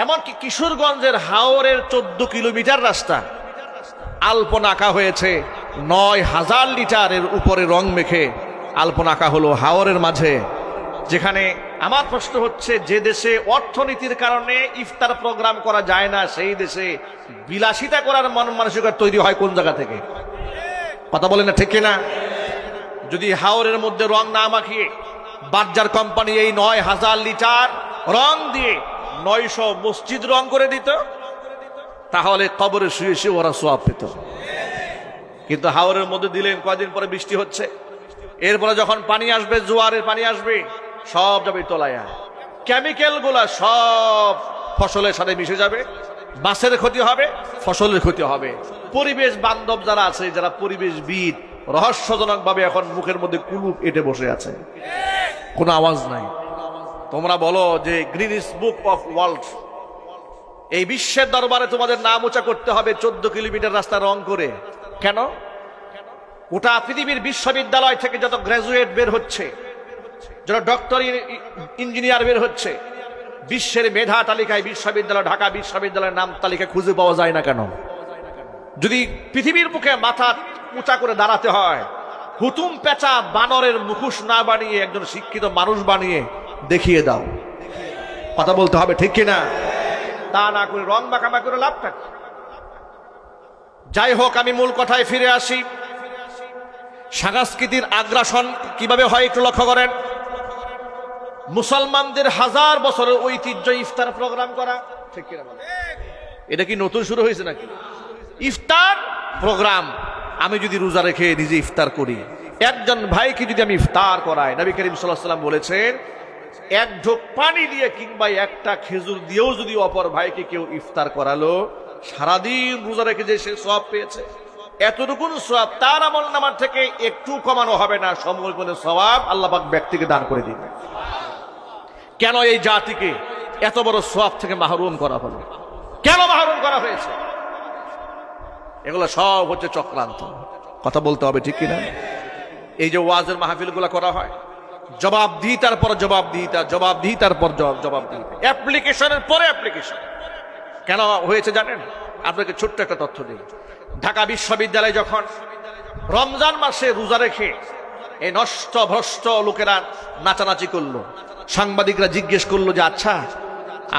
এমনকি কিশোরগঞ্জের হাওরের 14 কিলোমিটার রাস্তা আলপনা আঁকা হয়েছে 9000 লিটারের উপরে রং মেখে আলপনা আঁকা হলো হাওরের মাঝে। যেখানে আমার প্রশ্ন হচ্ছে, যে দেশে অর্থনীতির কারণে ইফতার প্রোগ্রাম করা যায় না, সেই দেশে বিলাসিতা করার মন মানসিকতা তৈরি হয় কোন জায়গা থেকে? কথা বলেন না, ঠিক কিনা? যদি হাওরের মধ্যে রং না মাখিয়ে বার্জার কোম্পানি এই 9000 লিটার রং দিয়ে 900 মসজিদ রং করে দিত, তাহলে কবরে শুয়ে শুয়ে ওরা সওয়াব পেত। কিন্তু হাওরের মধ্যে দিলেন, কয়দিন পরে বৃষ্টি হচ্ছে, এরপরে যখন পানি আসবে, জোয়ারের পানি আসবে, সব যাবে তলায়, কেমিক্যাল গুলা সব ফসলের সাথে মিশে যাবে, মাছের ক্ষতি হবে, ফসলের ক্ষতি হবে। পরিবেশ বান্ধব যারা আছে, যারা পরিবেশবিদ, রহস্যজনক ভাবে এখন মুখের মধ্যে কুলুপ এঁটে বসে আছে, কোনো আওয়াজ নাই। তোমরা বলো যে গ্রিনিস বুক অফ ওয়ার্ল্ড, এই বিশ্বের দরবারে তোমাদের নাম উঁচা করতে হবে 14 কিলোমিটার রাস্তা রং করে। কেন? গোটা পৃথিবীর বিশ্ববিদ্যালয় থেকে যত গ্রাজুয়েট বের হচ্ছে, যত ডক্টর ইঞ্জিনিয়ার বের হচ্ছে, বিশ্বের মেধা তালিকায় বিশ্ববিদ্যালয়, ঢাকা বিশ্ববিদ্যালয়ের নাম তালিকায় খুঁজে পাওয়া যায় না কেন? যদি পৃথিবীর মুখে মাথা উঁচা করে দাঁড়াতে হয়, হুতুম পেঁচা বানরের মুখোশ না বানিয়ে একজন শিক্ষিত মানুষ বানিয়ে দেখিয়ে দাও। কথা বলতে হবে, ঠিক কিনা? তা না করে রং মাখামা করে লাভটা কি? যাই হোক, আমি মূল কথায় ফিরে আসি। সংস্কৃতির আগ্রাসন কিভাবে হয় একটু লক্ষ্য করেন। মুসলমানদের 1000 বছরের ঐতিহ্য ইফতার প্রোগ্রাম করা, ঠিক কিনা? এটা কি নতুন শুরু হয়েছে নাকি? ইফতার প্রোগ্রাম, আমি যদি রোজা রেখে নিজে ইফতার করি, একজন ভাইকে যদি আমি ইফতার করাই, নবী করিম সাল্লাল্লাহু আলাইহি ওয়াসাল্লাম বলেছেন, এক ঢোক পানি দিয়ে কিংবা একটা খেজুর দিয়েও যদি অপর ভাইকে কেউ ইফতার করালো, সারাদিন রোজা রেখে যে সে সওয়াব পেয়েছে, এতটুকুন সওয়াব তার আমলনামার থেকে একটু কমানো হবে না। সমপরিমাণ সওয়াব আল্লাহ পাক ব্যক্তিকে দান করে দিবেন। কেন এই জাতিকে এত বড় সওয়াব থেকে মাহরুম করা হলো? কেন মাহরুম করা হয়েছে? এগুলো সব হচ্ছে চক্রান্ত। কথা বলতে হবে, ঠিক কিনা? এই যে ওয়াজের মাহফিলগুলো করা হয়, জবাবদিহিতার পর জবাবদিহিতা, জবাবদিহিতার পর জবাবদিহিতা, অ্যাপ্লিকেশনের পরে অ্যাপ্লিকেশন। কেন হয়েছে জানেন? আপনাকে ছোট্ট একটা তথ্য দিই। ঢাকা বিশ্ববিদ্যালয়ে যখন রমজান মাসে রোজা রেখে এই নষ্ট ভ্রষ্ট লোকেরা নাচানাচি করলো, সাংবাদিকরা জিজ্ঞেস করলো যে, আচ্ছা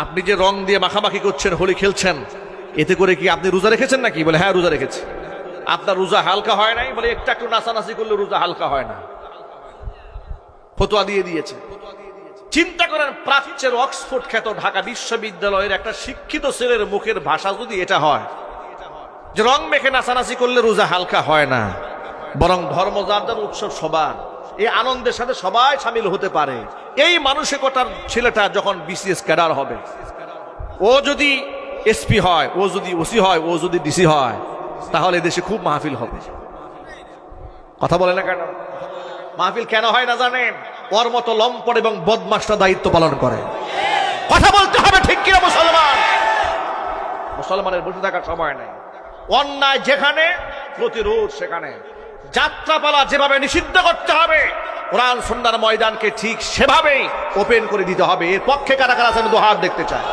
আপনি যে রং দিয়ে মাখামাখি করছেন, হোলি খেলছেন, এতে করে কি আপনি রোজা রেখেছেন নাকি? বলে হ্যাঁ, রোজা রেখেছি। আপনার রোজা হালকা হয় নাই? বলে একটু নাচানাচি করলে রোজা হালকা হয় না। ফতোয়া দিয়ে দিয়েছে। চিন্তা করেন, প্রাচ্যের অক্সফোর্ড খ্যাত ঢাকা বিশ্ববিদ্যালয়ের একটা শিক্ষিত ছেলের মুখের ভাষা যদি এটা হয় যে রং মেখে নাচানাচি করলে রোজা হালকা হয় না, বরং ধর্মযাত্রার উৎসব সবার, এই আনন্দের সাথে সবাই সামিল হতে পারে, এই মানসিকতার ছেলেটা যখন বিসিএস ক্যাডার হবে, ও যদি এসপি হয়, ও যদি ওসি হয়, ও যদি ডিসি হয়, তাহলে দেশে খুব মাহফিল হবে। কথা বলে না কেন? মাহফিল কেন হয় না জানেন? ওর মতো লম্পট এবং বদমাশরা দায়িত্ব পালন করে। কথা বলতে হবে, ঠিক কিনা? মুসলমানের বসে থাকার সময় নেই। অন্যায় যেখানে, প্রতিরোধ সেখানে। যাত্রাপালা যেভাবে নিষিদ্ধ করতে হবে, কোরআন সুন্নাহর ময়দানকে ঠিক সেভাবেই ওপেন করে দিতে হবে। এর পক্ষে কারা কারা আছেন? দুহাত দেখতে চায়।